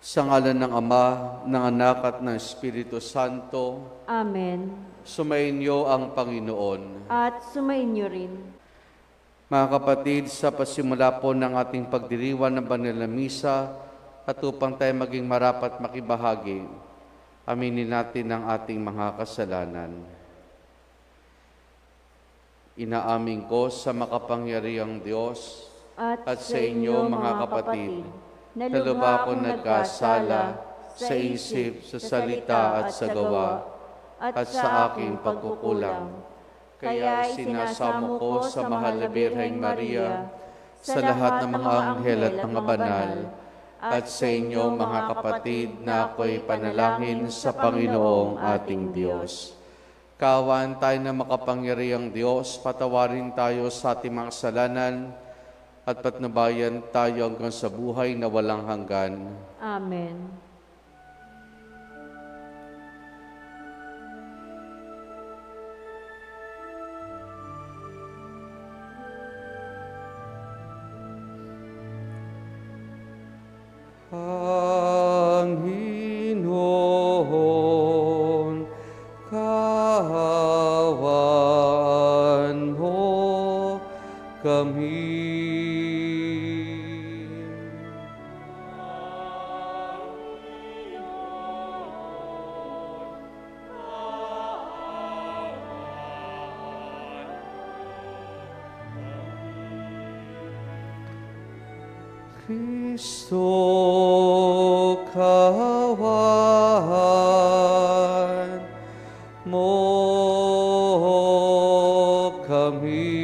Sa ngalan ng Ama, ng Anak at ng Espiritu Santo. Amen. Sumainyo ang Panginoon. At sumainyo rin. Mga kapatid, sa pasimula po ng ating pagdiriwang ng banal na misa at upang tayo maging marapat makibahagi, aminin natin ang ating mga kasalanan. Inaamin ko sa makapangyarihang Diyos at sa inyo mga kapatid, na lubha akong nagkasala sa isip, sa salita at sa gawa, at sa aking pagkukulang. Kaya sinasamo ko sa mahal na Birheng Maria, sa lahat ng mga anghel at mga banal, at sa inyo mga kapatid na ako'y panalangin sa Panginoong ating Diyos. Kaawaan tayo ng makapangyarihang Diyos, patawarin tayo sa ating mga kasalanan, at patnubayan tayo hanggang sa buhay na walang hanggan. Amen. Panginoon, kaawaan mo kami. Kristo, kaawaan mo kami.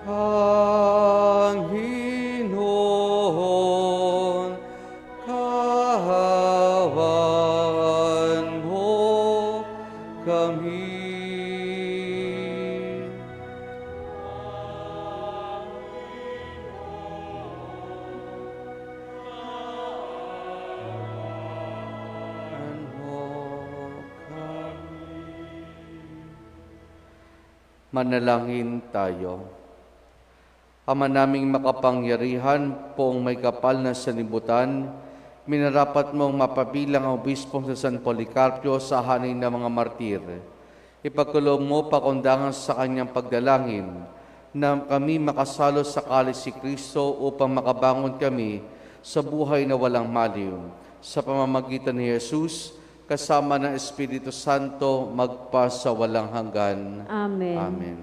Panginoon, kaawaan mo kami. Manalangin tayo. Ama naming makapangyarihan, poong may kapal na sanlibutan, minarapat mong mapabilang ang obispong sa San Policarpio sa hanin ng mga martir. Ipagkaloob mo pakundangan sa kanyang pagdalangin na kami makasalo sa kalis si Kristo upang makabangon kami sa buhay na walang maliw. Sa pamamagitan ni Jesus, kasama ng Espiritu Santo, magpa sa walang hanggan. Amen. Amen.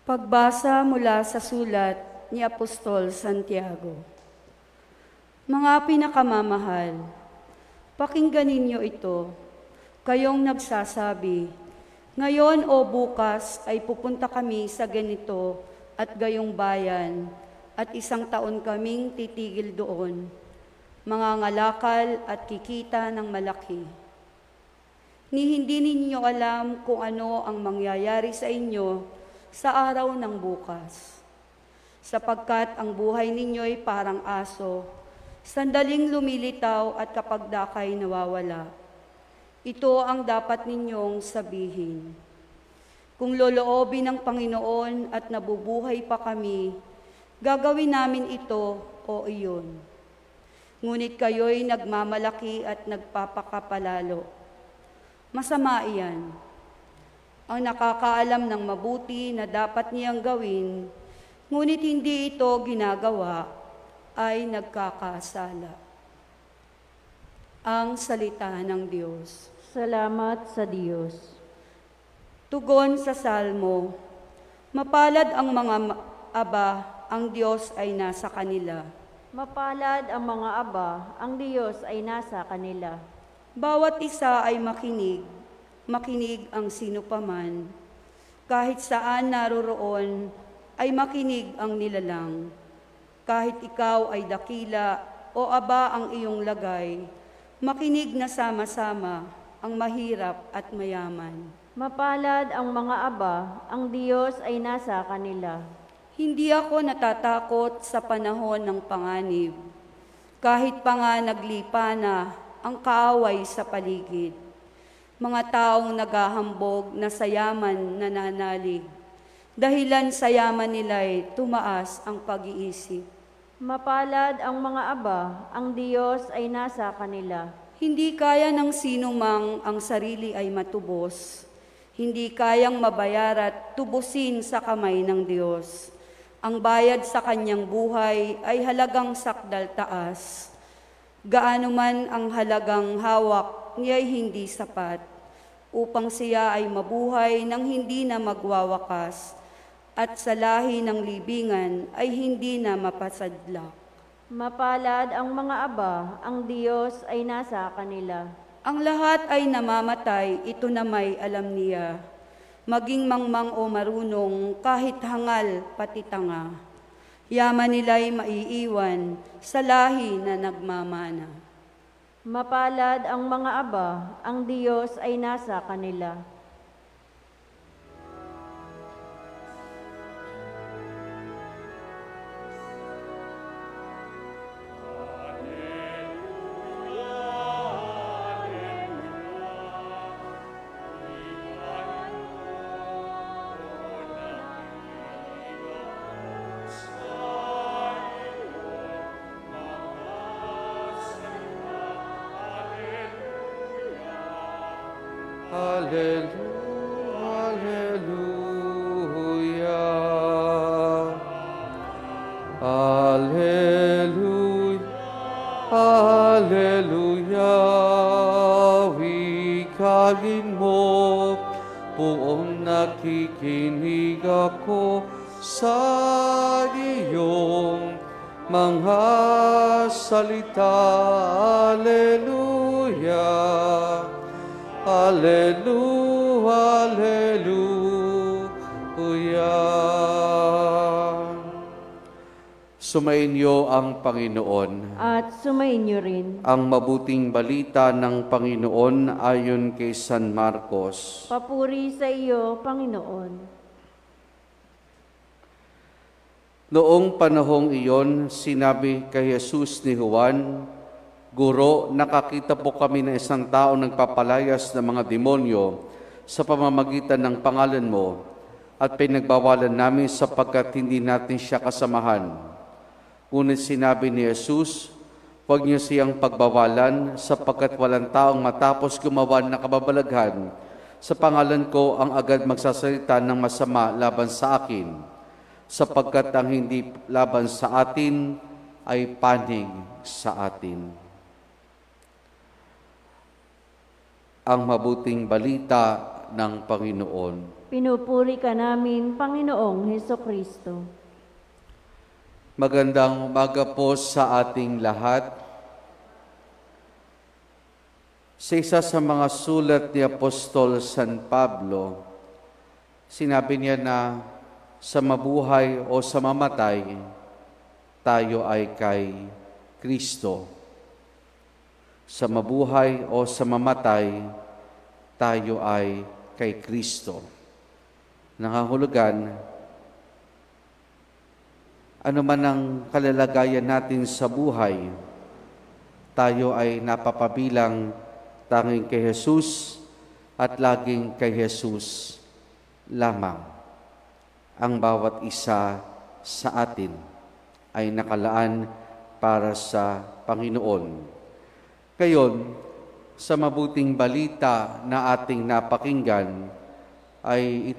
Pagbasa mula sa sulat ni Apostol Santiago. Mga pinakamamahal, pakinggan ninyo ito, kayong nagsasabi, ngayon o bukas ay pupunta kami sa ganito at gayong bayan at 1 taon kaming titigil doon, mangangalakal at kikita ng malaki. Ni hindi ninyo alam kung ano ang mangyayari sa inyo sa araw ng bukas. Sapagkat ang buhay ninyo'y parang aso, sandaling lumilitaw at kapag dakay nawawala. Ito ang dapat ninyong sabihin. Kung loloobin ng Panginoon at nabubuhay pa kami, gagawin namin ito o iyon. Ngunit kayo'y nagmamalaki at nagpapakapalalo. Masama iyan. Ang nakakaalam ng mabuti na dapat niyang gawin, ngunit hindi ito ginagawa, ay nagkakasala. Ang salita ng Diyos. Salamat sa Diyos. Tugon sa Salmo, mapalad ang mga aba, ang Diyos ay nasa kanila. Mapalad ang mga aba, ang Diyos ay nasa kanila. Bawat isa ay makinig ang sino paman, kahit saan naroroon ay makinig ang nilalang. Kahit ikaw ay dakila o aba ang iyong lagay, makinig na sama-sama ang mahirap at mayaman. Mapalad ang mga aba, ang Diyos ay nasa kanila. Hindi ako natatakot sa panahon ng panganib, kahit pa nga naglipa na ang kaaway sa paligid. Mga taong naghahambog na sa yaman nananalig, dahilan sa yaman nila'y tumaas ang pag-iisip. Mapalad ang mga aba, ang Diyos ay nasa kanila. Hindi kaya ng sinumang ang sarili ay matubos. Hindi kayang mabayarat tubusin sa kamay ng Diyos. Ang bayad sa kanyang buhay ay halagang sakdal taas. Gaano man ang halagang hawak niya'y hindi sapat, upang siya ay mabuhay nang hindi na magwawakas, at sa lahi ng libingan ay hindi na mapasadlak. Mapalad ang mga aba, ang Diyos ay nasa kanila. Ang lahat ay namamatay, ito na may alam niya. Maging mangmang o marunong, kahit hangal pati tanga. Yaman nila'y maiiwan sa lahi na nagmamana. Mapalad ang mga aba, ang Diyos ay nasa kanila. Hallelujah. Hallelujah. Hallelujah. Wikagin mo, buong nakikinig ako sa iyong mga salita. Hallelujah. Hallelujah, hallelujah. Sumainyo ang Panginoon. At sumainyo rin. Ang mabuting balita ng Panginoon ayon kay San Marcos. Papuri sa iyo, Panginoon. Noong panahong iyon, sinabi kay Jesus ni Juan, Guro, nakakita po kami ng isang tao nagpapalayas ng mga demonyo sa pamamagitan ng pangalan mo at pinagbawalan namin sapagkat hindi natin siya kasamahan. Ngunit sinabi ni Jesus, huwag niyo siyang pagbawalan sapagkat walang taong matapos gumawa ng kababalaghan sa pangalan ko ang agad magsasalita ng masama laban sa akin, sapagkat ang hindi laban sa atin ay panig sa atin. Ang mabuting balita ng Panginoon. Pinupuri ka namin, Panginoong Hesukristo. Magandang umaga po sa ating lahat. Sa isa sa mga sulat ni Apostol San Pablo, sinabi niya na sa mabuhay o sa mamatay, tayo ay kay Kristo. Sa mabuhay o sa mamatay, tayo ay kay Kristo. Nangangahulugan, ano man ang kalalagayan natin sa buhay, tayo ay napapabilang tanging kay Jesus at laging kay Jesus lamang. Ang bawat isa sa atin ay nakalaan para sa Panginoon. Ngayon, sa mabuting balita na ating napakinggan, ay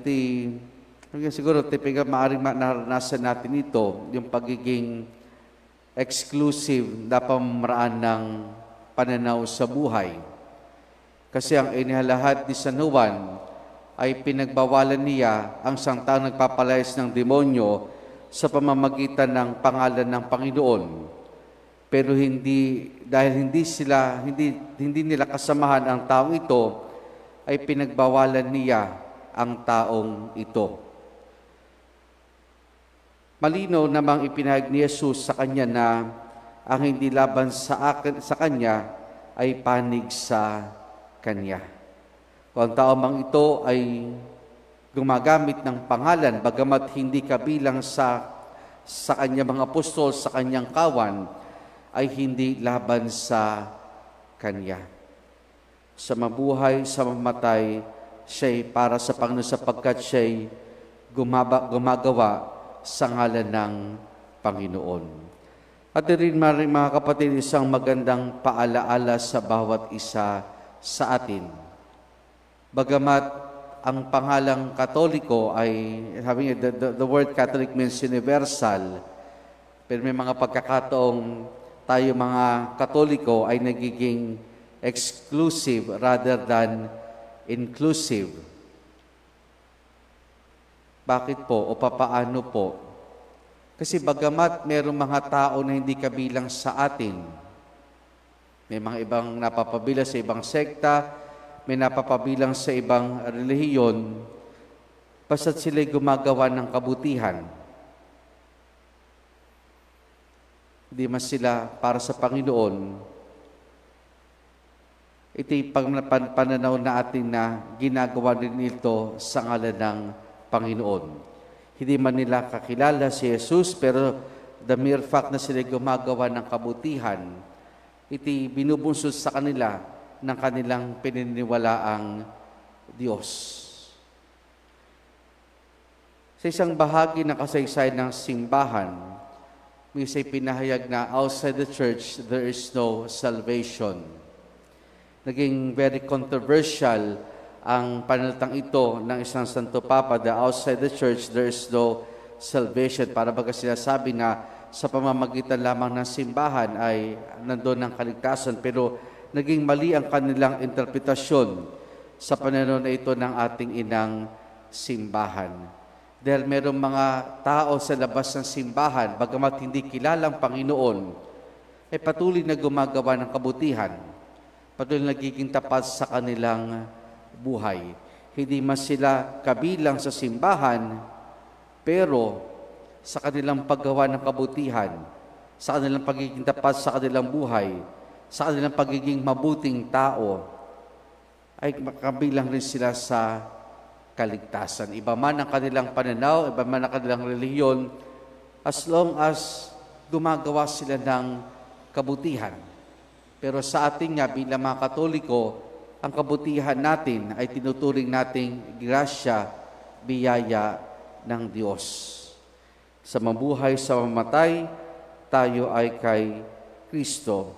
siguro tipiga maaaring naranasan natin ito, yung pagiging exclusive na pamamaraan ng pananaw sa buhay. Kasi ang inihalahad ni San Juan ay pinagbawalan niya ang isang taong nagpapalayas ng demonyo sa pamamagitan ng pangalan ng Panginoon. Pero dahil hindi nila kasamahan ang taong ito, ay pinagbawalan niya ang taong ito. Malinaw namang ipinahayag ni Jesus sa kanya na ang hindi laban sa kanya ay panig sa kanya. Kung ang tao mang ito ay gumagamit ng pangalan, bagamat hindi kabilang sa kanya mga apostol, sa kanyang kawan, ay hindi laban sa kanya. Sa mabuhay, sa mamatay, siya'y para sa Panginoon sapagkat siya'y gumagawa sa ngalan ng Panginoon. At rin mga kapatid, isang magandang paalaala sa bawat isa sa atin. Bagamat ang pangalang Katoliko ay, the word Catholic means universal, pero may mga pagkakataong tayo mga Katoliko ay nagiging exclusive rather than inclusive. Bakit po o papaano po? Kasi bagamat mayroong mga tao na hindi kabilang sa atin, may mga ibang napapabilang sa ibang sekta, may napapabilang sa ibang relihiyon, basta't sila'y gumagawa ng kabutihan. Hindi mas sila para sa Panginoon. Ito'y pananaw natin na ginagawa din ito sa ngalan ng Panginoon. Hindi man nila kakilala si Jesus, pero the mere fact na sila gumagawa ng kabutihan, ito'y binubunsod sa kanila ng kanilang pininiwalaang Diyos. Sa isang bahagi ng kasaysayan ng simbahan, may isa'y pinahayag na outside the church, there is no salvation. Naging very controversial ang panalitang ito ng isang Santo Papa, that outside the church, there is no salvation. Para baga sinasabi na sa pamamagitan lamang ng simbahan ay nandoon ang kaligtasan, pero naging mali ang kanilang interpretasyon sa pananaw na ito ng ating inang simbahan. Dahil merong mga tao sa labas ng simbahan, bagamat hindi kilalang Panginoon, ay patuloy na gumagawa ng kabutihan, patuloy na nagiging tapat sa kanilang buhay. Hindi man sila kabilang sa simbahan, pero sa kanilang paggawa ng kabutihan, sa kanilang pagiging tapat sa kanilang buhay, sa kanilang pagiging mabuting tao, ay kabilang rin sila sa kaligtasan. Iba man ang kanilang pananaw, iba man ang kanilang relihiyon, as long as gumagawa sila ng kabutihan. Pero sa ating nga bilang mga Katoliko, ang kabutihan natin ay tinuturing nating grasya, biyaya ng Diyos. Sa mabuhay, sa mamatay, tayo ay kay Kristo.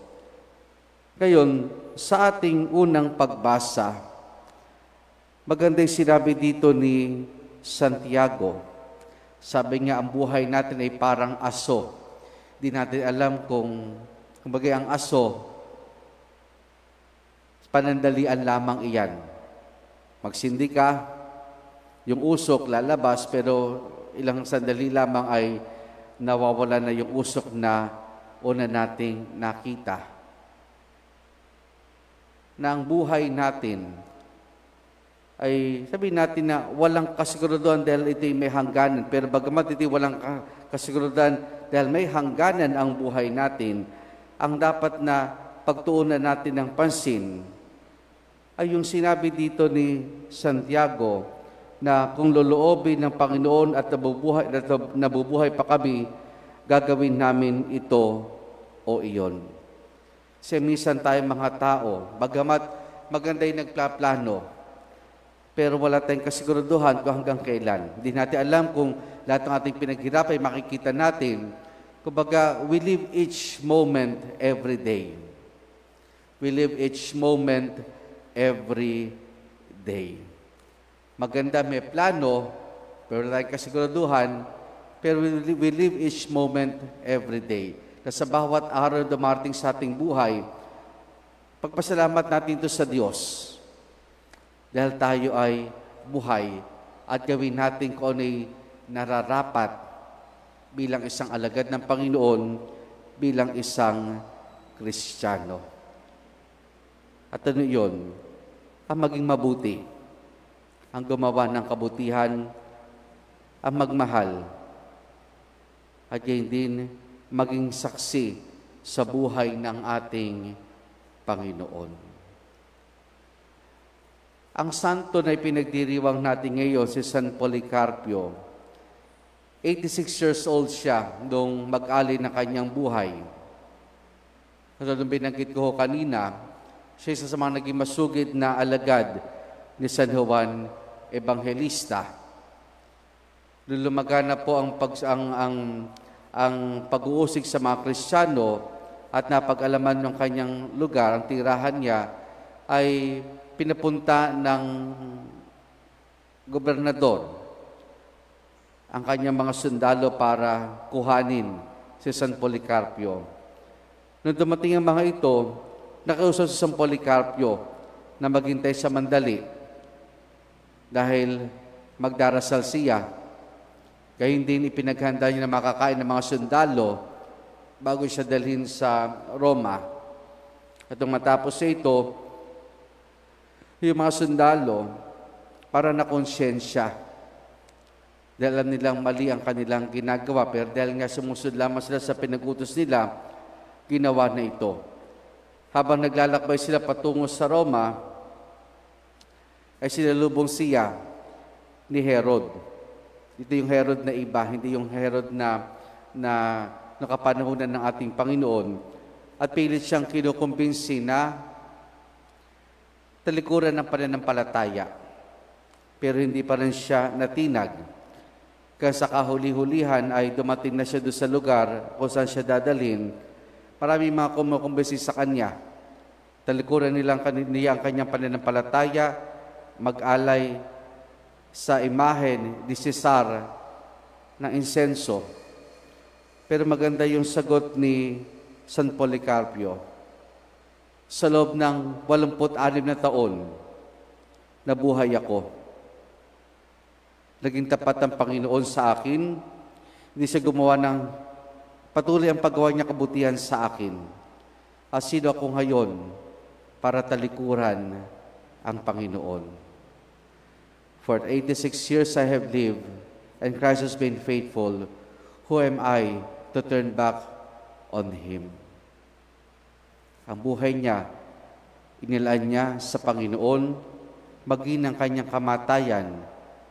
Ngayon, sa ating unang pagbasa, maganda yung sinabi dito ni Santiago. Sabi nga, ang buhay natin ay parang aso. Di natin alam kung kumbaga ang aso, panandalian lamang iyan. Magsindi ka, yung usok lalabas, pero ilang sandali lamang ay nawawala na yung usok na una nating nakita. Na ang buhay natin ay sabihin natin na walang kasiguraduhan dahil ito'y may hangganan. Pero bagamat ito'y walang kasiguraduhan dahil may hangganan ang buhay natin, ang dapat na pagtuunan natin ng pansin ay yung sinabi dito ni Santiago na kung loloobin ng Panginoon at nabubuhay pa kami, gagawin namin ito o iyon. Kasi minsan tayo mga tao, bagamat maganda yung nagplaplano, pero wala tayong kasiguraduhan kung hanggang kailan. Hindi natin alam kung lahat ng ating pinaghirap ay makikita natin. Kumbaga, we live each moment every day. We live each moment every day. Maganda may plano, pero wala tayong kasiguraduhan, pero we live each moment every day. Sa bawat araw na dumarating sa ating buhay, pagpasalamat natin ito sa Diyos. Dahil tayo ay buhay at gawin natin kung ano'y nararapat bilang isang alagad ng Panginoon, bilang isang Kristiyano. At ano yun? Ang maging mabuti, ang gumawa ng kabutihan, ang magmahal, at gayon din maging saksi sa buhay ng ating Panginoon. Ang santo na ipinagdiriwang natin ngayon si San Policarpio. 86 years old siya nung mag-alay na kanyang buhay. Nung binanggit ko kanina, siya isa sa mga naging masugid na alagad ni San Juan Evangelista. Nung lumagana po ang pag-uusig sa mga Kristiyano at napag-alaman ng kanyang lugar, ang tirahan niya, ay pinapunta ng gobernador ang kanyang mga sundalo para kuhanin si San Policarpio. Nung dumating ang mga ito, nakiusap si San Policarpio na maghintay sa mandali dahil magdarasal siya. Gayon din ipinaghanda niya na makakain ng mga sundalo bago siya dalhin sa Roma. At nung matapos ito, yung mga sundalo para na konsyensya. Dahil alam nilang mali ang kanilang ginagawa, pero dahil nga sumusunod lamang sila sa pinag-utos nila, ginawa na ito. Habang naglalakbay sila patungo sa Roma, ay sinalubong siya ni Herod. Ito yung Herod na iba, hindi yung Herod na nakapanahunan ng ating Panginoon. At pilit siyang kinukumbinsi na talikuran ng pananampalataya. Pero hindi pa rin siya natinag. Kaya sa kahuli-hulihan ay dumating na siya doon sa lugar kung saan siya dadalhin. Maraming mga kumukumbinsi sa kanya. Talikuran niya ang kanyang pananampalataya, mag-alay sa imahen ni Cesar ng insenso. Pero maganda yung sagot ni San Policarpio. Sa loob ng 86 na taon, nabuhay ako. Naging tapat ang Panginoon sa akin. Hindi siya gumawa ng patuloy ang paggawa niya kabutihan sa akin. At sino ako ngayon para talikuran ang Panginoon? For 86 years I have lived, and Christ has been faithful. Who am I to turn back on Him? Ang buhay niya, inilaan niya sa Panginoon, maging ang kanyang kamatayan,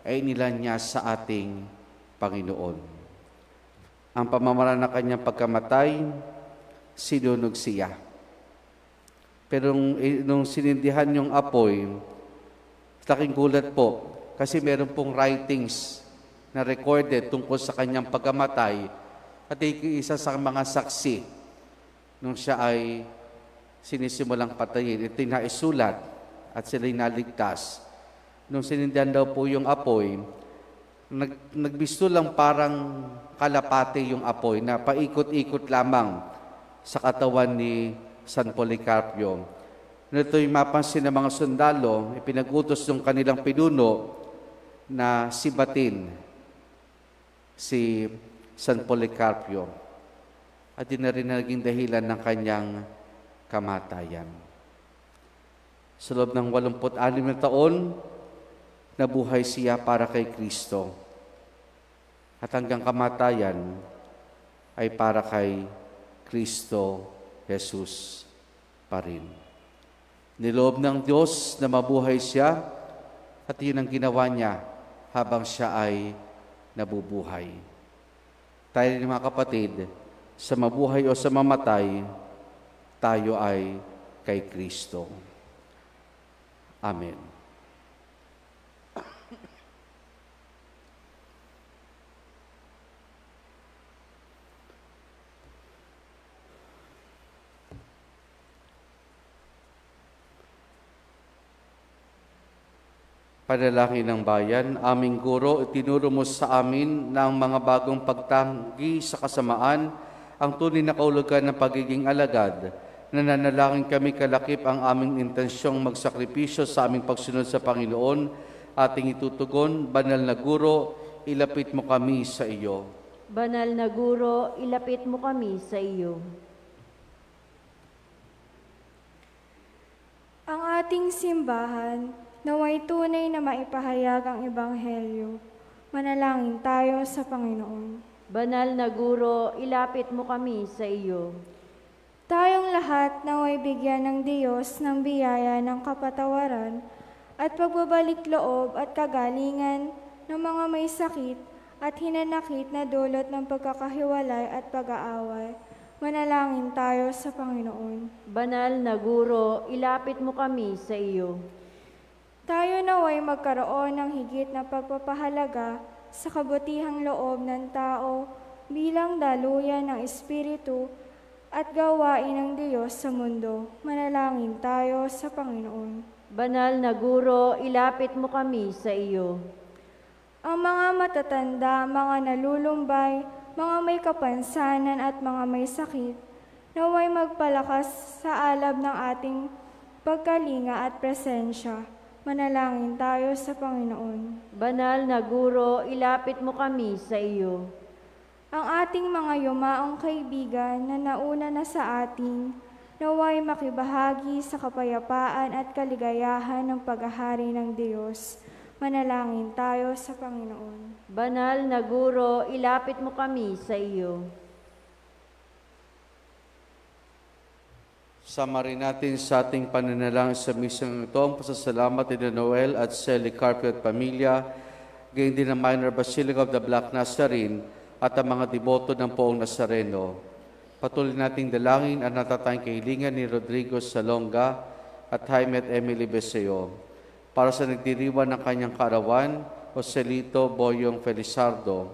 ay inilaan niya sa ating Panginoon. Ang pamamaraan ng kanyang pagkamatay, sinunog siya. Pero nung sinindihan yung apoy, laking gulat po, kasi meron pong writings na recorded tungkol sa kanyang pagkamatay at isa sa mga saksi nung siya ay sinisimulang patayin. Ito'y naisulat at sila'y naligtas. Nung sinindihan daw po yung apoy, nagbisto lang parang kalapate yung apoy na paikot-ikot lamang sa katawan ni San Policarpio. Nito'y mapansin ng mga sundalo, ipinag-utos ng kanilang pinuno na sibatin si San Policarpio. At yun na rin naging dahilan ng kanyang kamatayan. Sa loob ng 86 na taon, nabuhay siya para kay Kristo. At hanggang kamatayan ay para kay Kristo Jesus pa rin. Niloob ng Diyos na mabuhay siya at yun ang ginawa niya habang siya ay nabubuhay. Tayo rin mga kapatid, sa mabuhay o sa mamatay, tayo ay kay Kristo. Amen. Panalangin ng bayan, aming guro, itinuro mo sa amin na ang mga bagong pagtanggi sa kasamaan, ang tunay na kahulugan ng pagiging alagad. Nananalangin kami kalakip ang aming intensyong magsakripisyo sa aming pagsunod sa Panginoon, ating itutugon. Banal na guro, ilapit mo kami sa iyo. Banal na guro, ilapit mo kami sa iyo. Ang ating simbahan, naway tunay na maipahayag ang Ebanghelyo. Manalangin tayo sa Panginoon. Banal na Guro, ilapit mo kami sa iyo. Tayong lahat naway bigyan ng Diyos ng biyaya ng kapatawaran at pagbabalik loob at kagalingan ng mga may sakit at hinanakit na dulot ng pagkakahiwalay at pag-aaway. Manalangin tayo sa Panginoon. Banal na Guro, ilapit mo kami sa iyo. Tayo naway magkaroon ng higit na pagpapahalaga sa kabutihang loob ng tao bilang daluyan ng Espiritu at gawain ng Diyos sa mundo. Manalangin tayo sa Panginoon. Banal na Guro, ilapit mo kami sa iyo. Ang mga matatanda, mga nalulumbay, mga may kapansanan at mga may sakit, naway magpalakas sa alab ng ating pagkalinga at presensya. Manalangin tayo sa Panginoon. Banal na Guro, ilapit mo kami sa iyo. Ang ating mga yumaong kaibigan na nauna na sa atin, naway makibahagi sa kapayapaan at kaligayahan ng paghahari ng Diyos. Manalangin tayo sa Panginoon. Banal na Guro, ilapit mo kami sa iyo. Sama rin natin sa ating pananalangin sa misang ito ang pasasalamat ni Noel at Celi Carpio at pamilya, gayon din ang Minor Basilica of the Black Nazarene at ang mga deboto ng Poong Nazareno. Patuloy nating dalangin ang natatayang kahilingan ni Rodrigo Salonga at Jaime at Emily Beseo. Para sa nagdiriwan ng kanyang kaarawan, Joselito Boyong Felizardo.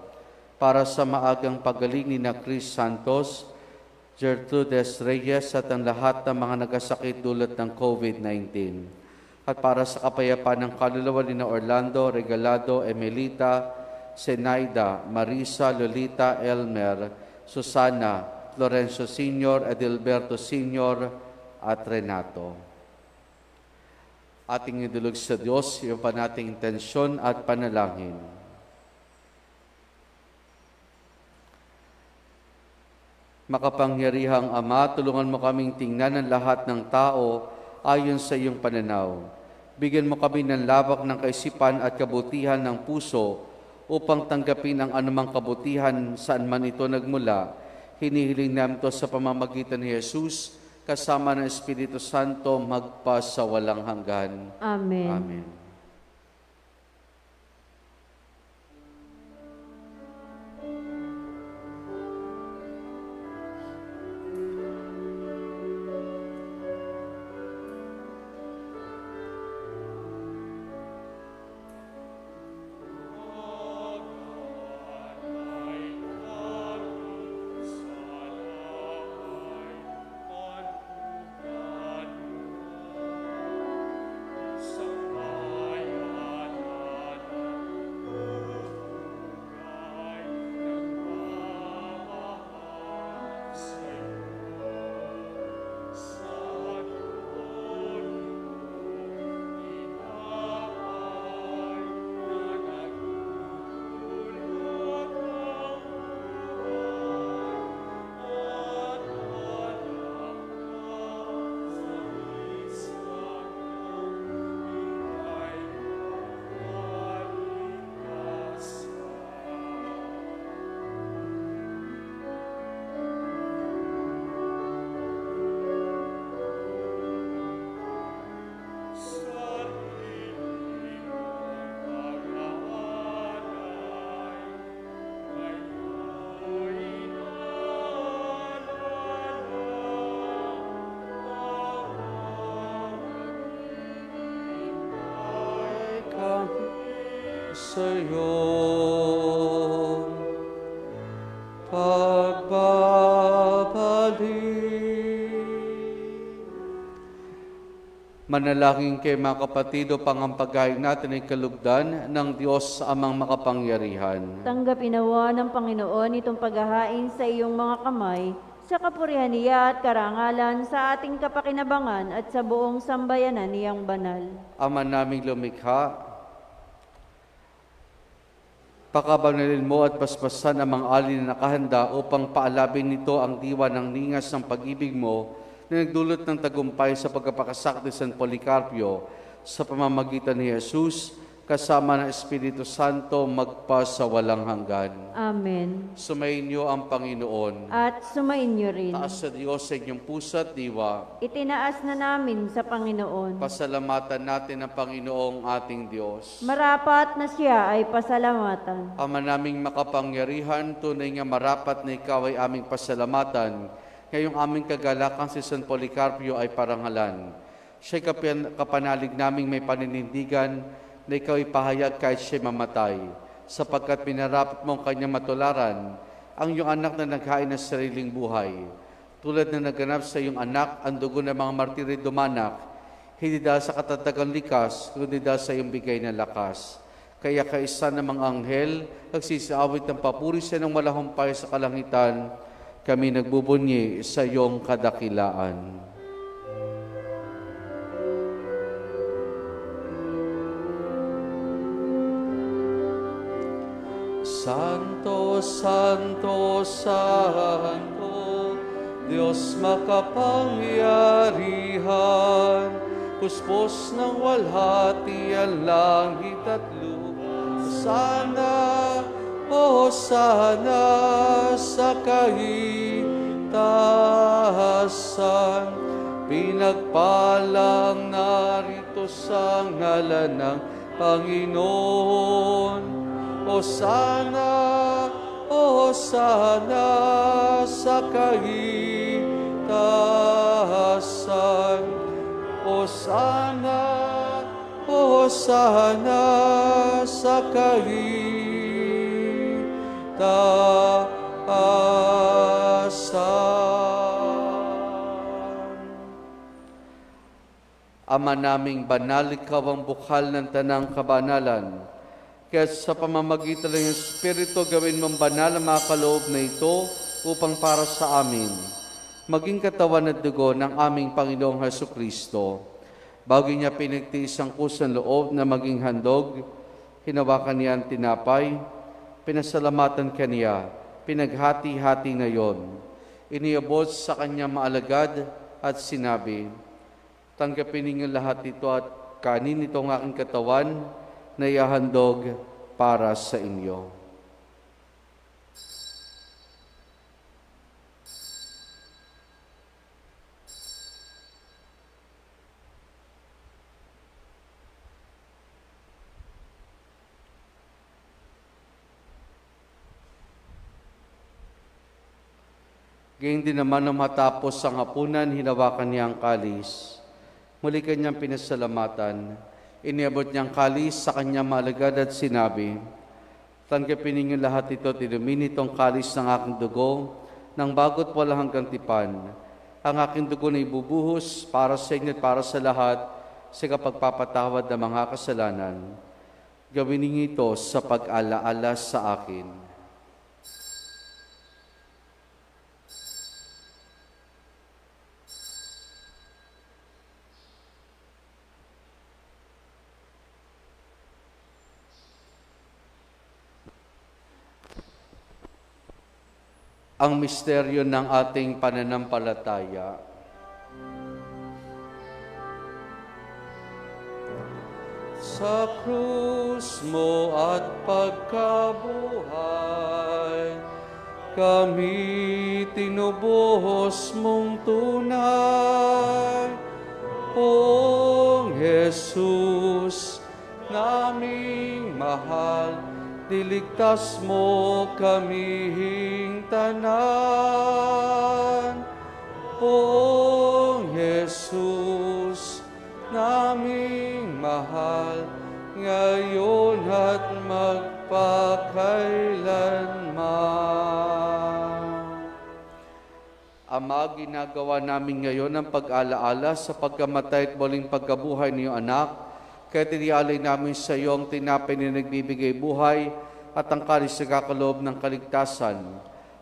Para sa maagang pagaling ni na Chris Santos, Gertrudes Reyes at ang lahat ng mga nagasakit dulot ng COVID-19. At para sa kapayapaan ng kaluluwa ni na Orlando, Regalado, Emelita, Senaida, Marisa, Lolita, Elmer, Susana, Lorenzo Sr., Adilberto Sr., at Renato. Ating idulog sa Diyos, yung pa nating intensyon at panalangin. Makapangyarihang Ama, tulungan mo kaming tingnan ang lahat ng tao ayon sa iyong pananaw. Bigyan mo kami ng labak ng kaisipan at kabutihan ng puso upang tanggapin ang anumang kabutihan saan man ito nagmula. Hinihiling namin ito sa pamamagitan ni Jesus, kasama ng Espiritu Santo, magpa sa walang hanggan. Amen. Amen. Sa'yo pagbabalik. Manalangin kay mga kapatid upang ang paghain natin ay kalugdan ng Diyos amang makapangyarihan. Tanggapin nawa ng Panginoon itong paghahain sa iyong mga kamay, sa kapurihan niya at karangalan sa ating kapakinabangan at sa buong sambayanan niyang banal. Ama naming lumikha, pakabanalin mo at paspasan ang mga alin na nakahanda upang paalabin nito ang diwa ng ningas ng pag-ibig mo na nagdulot ng tagumpay sa pagkapakasak ni San Policarpio sa pamamagitan ni Jesus kasama ng Espiritu Santo, magpa sa walang hanggan. Amen. Sumainyo ang Panginoon. At sumainyo rin. Taas sa Diyos sa inyong puso at diwa. Itinaas na namin sa Panginoon. Pasalamatan natin ang Panginoong ating Diyos. Marapat na siya ay pasalamatan. Ama naming makapangyarihan, tunay nga marapat na ikaw ay aming pasalamatan. Ngayong aming kagalakan si San Policarpio ay parangalan. Siya'y kapanalig naming may paninindigan na ikaw ipahayag kahit siya'y mamatay, sapagkat pinarapat mong kanyang matularan ang iyong anak na naghain ng sariling buhay. Tulad na naganap sa iyong anak, ang dugo ng mga martiri dumanak, hindi dahil sa katatagang likas, kundi dahil sa iyong bigay na lakas. Kaya kaisa ng mga anghel, nagsisiawit ng papuri sa ng malahumpay sa kalangitan, kami nagbubunyi sa iyong kadakilaan. Santo, Santo, Santo, Diyos makapangyarihan, puspos ng walhati ang langit at lupa. Hosana sa kaitaasan, pinagpalang narito sa ngalan ng Panginoon. Hosana, Hosana sa kaitaasan. Hosana, Hosana sa kaitaasan. Ama naming banal, ikaw ang bukal ng tanang kabanalan. Kaya sa pamamagitan ng Espiritu, gawin mong banal ang mga kaloob na ito upang para sa amin maging katawan at dugo ng aming Panginoong Hesukristo. Bago niya pinagtiis ang kusang loob na maging handog, hinawakan niya ang tinapay, pinasalamatan kaniya, pinaghati-hati ngayon. Iniabot sa kanyang maalagad at sinabi, tanggapin ninyo lahat ito at kanin itong aking katawan, na ihahandog para sa inyo. Gayun din naman nang matapos ang hapunan, hinawakan niya ang kalis. Muli kanyang pinasalamatan. Iniabot niyang kalis sa kanyang maalagad at sinabi, tanggapin ninyo lahat ito, tinumin itong kalis ng aking dugo, ng bago't walang hanggang tipan. Ang aking dugo na ibubuhos para sa inyo at para sa lahat sa kapagpapatawad ng mga kasalanan. Gawin ninyo ito sa pag-alaala sa akin. Ang misteryo ng ating pananampalataya. Sa krus mo at pagkabuhay, kami tinubuhos mong tunay. Poong Jesus, naming mahal, diligtas mo kaming tanan. Poong Jesus, naming mahal, ngayon at magpakailanman. Ama, ginagawa namin ngayon ang pag-alaala sa pagkamatay at muling pagkabuhay ng iyong anak. Kaya tinialay namin sa iyo ang tinapay na nagbibigay buhay at ang kalis na kakaloob ng kaligtasan.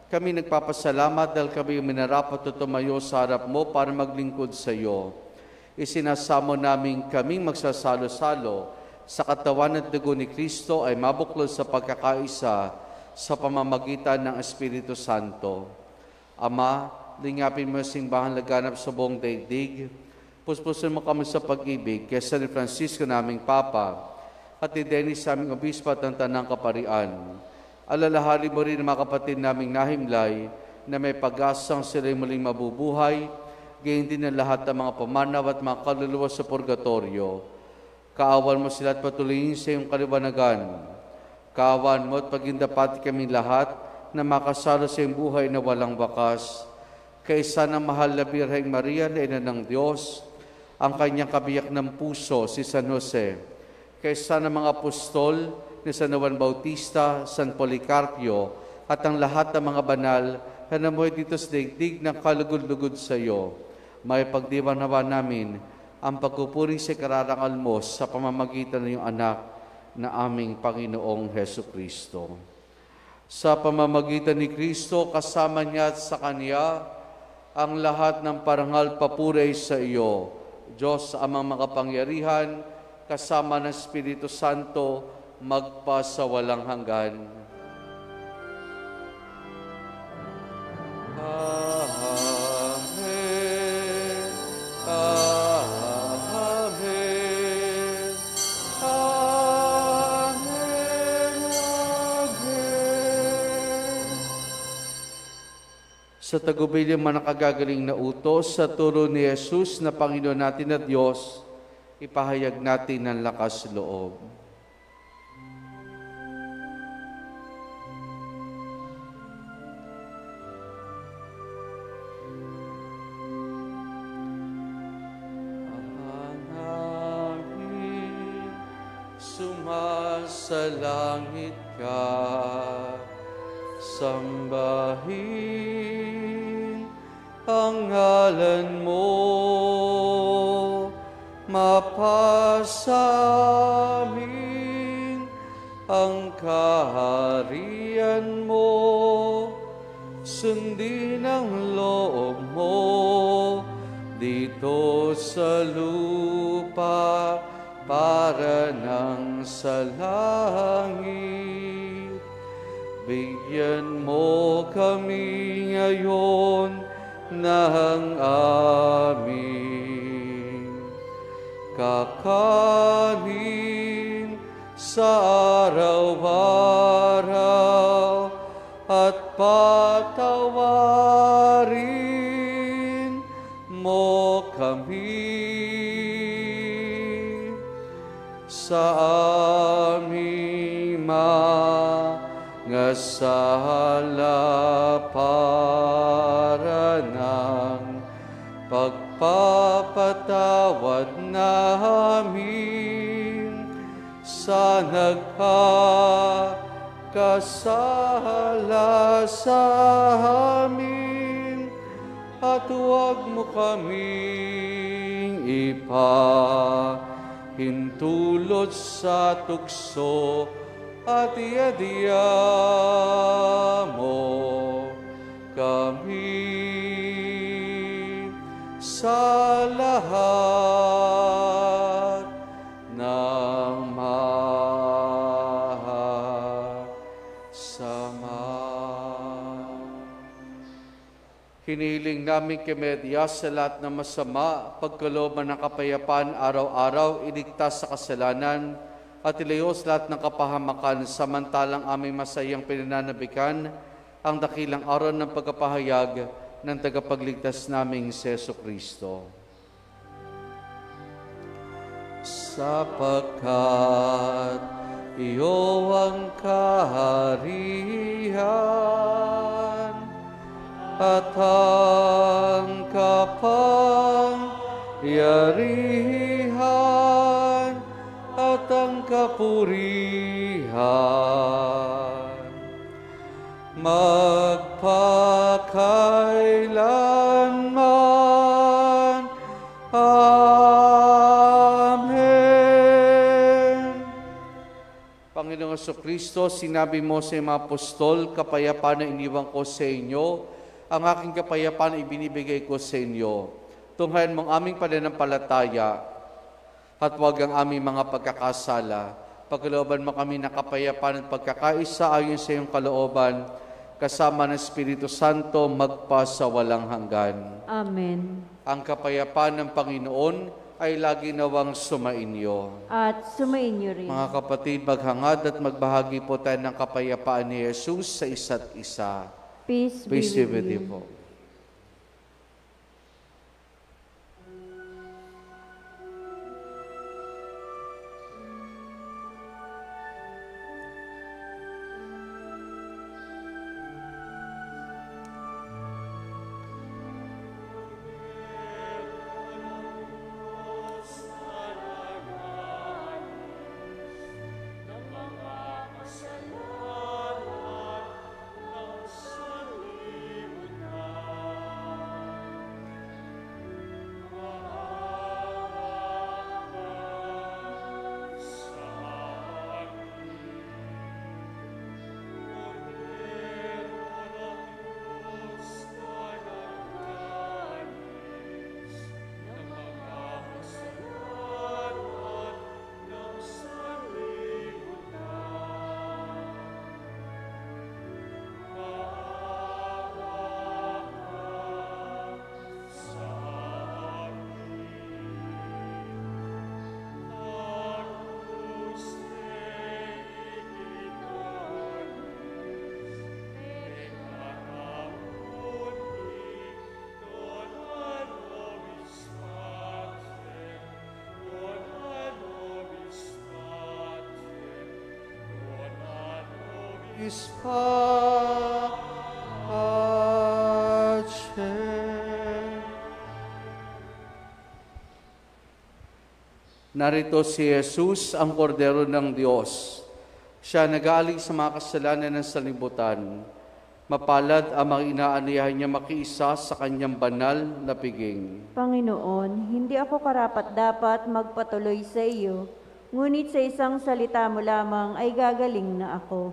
Kami nagpapasalamat dahil kami minarapat at tumayo sa harap mo para maglingkod sa iyo. Isinasamo namin kaming magsasalo-salo sa katawan at dugo ni Kristo ay mabuklod sa pagkakaisa sa pamamagitan ng Espiritu Santo. Ama, lingapin mo ang simbahan laganap sa buong daigdig. Puspusin mo kami sa pag-ibig kay San Francisco naming Papa, at ni Dennis sa aming obispo at ng Tanang Kaparian. Alalahanin mo rin ang mga kapatid naming nahimlay na may pag-asang sila'y muling mabubuhay, gayon din ang lahat ng mga pamanaw at mga kaluluwa sa purgatorio. Kaawan mo sila at patuloyin sa iyong kaliwanagan. Kaawan mo at pagindapati kami lahat na makasalo sa iyong buhay na walang wakas. Kaysa ng mahal na Birheng Maria na Ina ng Diyos, ang kanyang kabiyak ng puso, si San Jose, kaysa ng mga apostol ni San Juan Bautista, San Policarpio, at ang lahat ng mga banal na namuhay dito sa daigdig ng kalugod-lugod sa iyo. May pagdiwang nawa namin ang pagpupuri sa kararangal mo sa pamamagitan ng iyong anak na aming Panginoong Heso Kristo. Sa pamamagitan ni Kristo, kasama niya at sa Kanya, ang lahat ng parangal papuri sa iyo, Diyos amang makapangyarihan, kasama ng Espiritu Santo, magpa sa walang hanggan. Amen. Amen. Amen. Amen. Sa tagubilin man nakagagaling na utos, sa turo ni Jesus na Panginoon natin at Diyos, ipahayag natin ang lakas loob. Hanapin, sumasalangit ka, sambahin ang ngalan mo, mapasamin ang kaharian mo, sundin ang loob mo dito sa lupa para nang sa langit. Bigyan mo kami ngayon ng aming kakanin sa araw-araw at patawarin mo kami sa aming mga sala para ng pagpapatawad namin sa nagkakasala sa amin, at huwag mo kaming ipahintulot sa tukso, at iadya mo kami sa lahat ng masama. Hinihiling namin kay Maria sa lahat ng masama, pagkalooban ng kapayapaan araw-araw, iligtas sa kasalanan, at ilayo sa lahat ng kapahamakan, samantalang aming masayang pinananabikan ang dakilang araw ng pagkapahayag ng tagapagligtas naming si Jesu Kristo. Sapagkat iyo ang kaharian at ang kapangyarihan at ang kapurihan magpakailanman. Amen. Panginoong Jesucristo, sinabi mo sa mga apostol, kapayapaan na iniwan ko sa inyo, ang aking kapayapaan ibinibigay ko sa inyo. Tunghayan mong aming pananampalataya at huwag ang aming mga pagkakasala. Pagkalooban mo kami ng kapayapaan at pagkakaisa ayon sa iyong kalooban, kasama ng Espiritu Santo, magpa sa walang hanggan. Amen. Ang kapayapaan ng Panginoon, ay lagi nawang sumainyo. At sumainyo rin. Mga kapatid, maghangad at magbahagi po tayo ng kapayapaan ni Jesus sa isa't isa. Peace be Peace be with with you. you po. Narito si Jesus, ang kordero ng Diyos. Siya nag-aalis sa mga kasalanan ng sanlibutan. Mapalad ang mga inaaniyahan niya makiisa sa kanyang banal na piging. Panginoon, hindi ako karapat-dapat magpatuloy sa iyo, ngunit sa isang salita mo lamang ay gagaling na ako.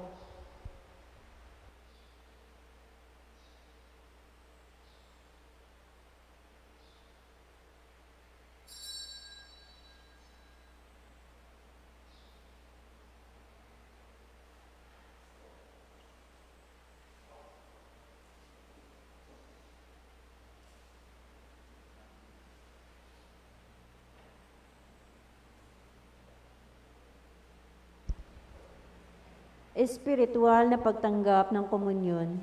Espiritual na pagtanggap ng komunyon.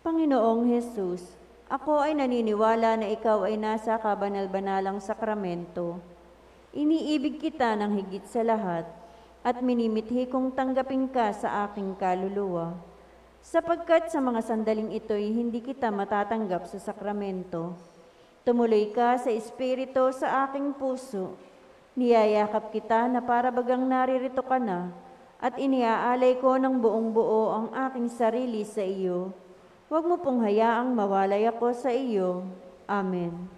Panginoong Jesus, ako ay naniniwala na ikaw ay nasa kabanal-banalang sakramento. Iniibig kita ng higit sa lahat at minimithi kong tanggapin ka sa aking kaluluwa. Sapagkat sa mga sandaling ito'y hindi kita matatanggap sa sakramento. Tumuloy ka sa Espiritu sa aking puso. Niyayakap kita na para bagang naririto ka na, at iniaalay ko ng buong buo ang aking sarili sa iyo. Huwag mo pong hayaang mawalay ako sa iyo. Amen.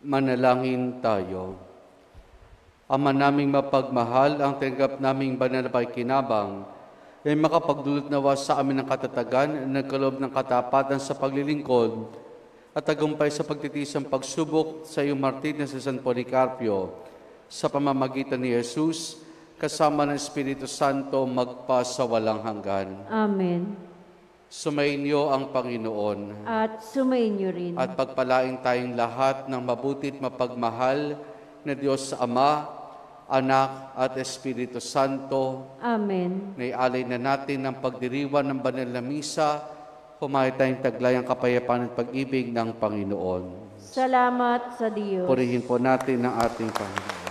Manalangin tayo. Ama naming mapagmahal, ang tinggap naming banal na pakikinabang ay makapagdulot nawa sa amin ng katatagan, nagkaloob ng katapatan sa paglilingkod at tagumpay sa pagtitisang pagsubok sa iyong martir na si San Policarpio sa pamamagitan ni Jesus, kasama ng Espiritu Santo magpasawalang hanggan. Amen. Sumainyo ang Panginoon. At sumainyo rin. At pagpalain tayong lahat ng mabutit mapagmahal na Diyos sa Ama, Anak at Espiritu Santo. Amen. Naialay na natin ang pagdiriwan ng banal na misa, humahay tayong taglayang kapayapaan at pag-ibig ng Panginoon. Salamat sa Diyos. Purihin po natin ang ating Panginoon.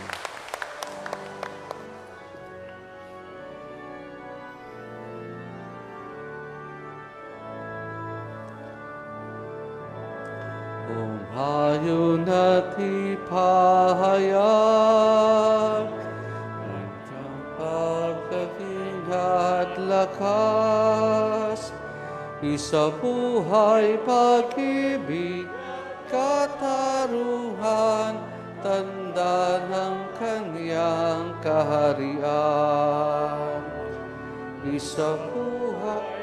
Hayo na't ipahayag ang pagkaking at lakas, isabuhay pag-ibig, kataruhan, tanda ng kanyang kaharian. Isabuhay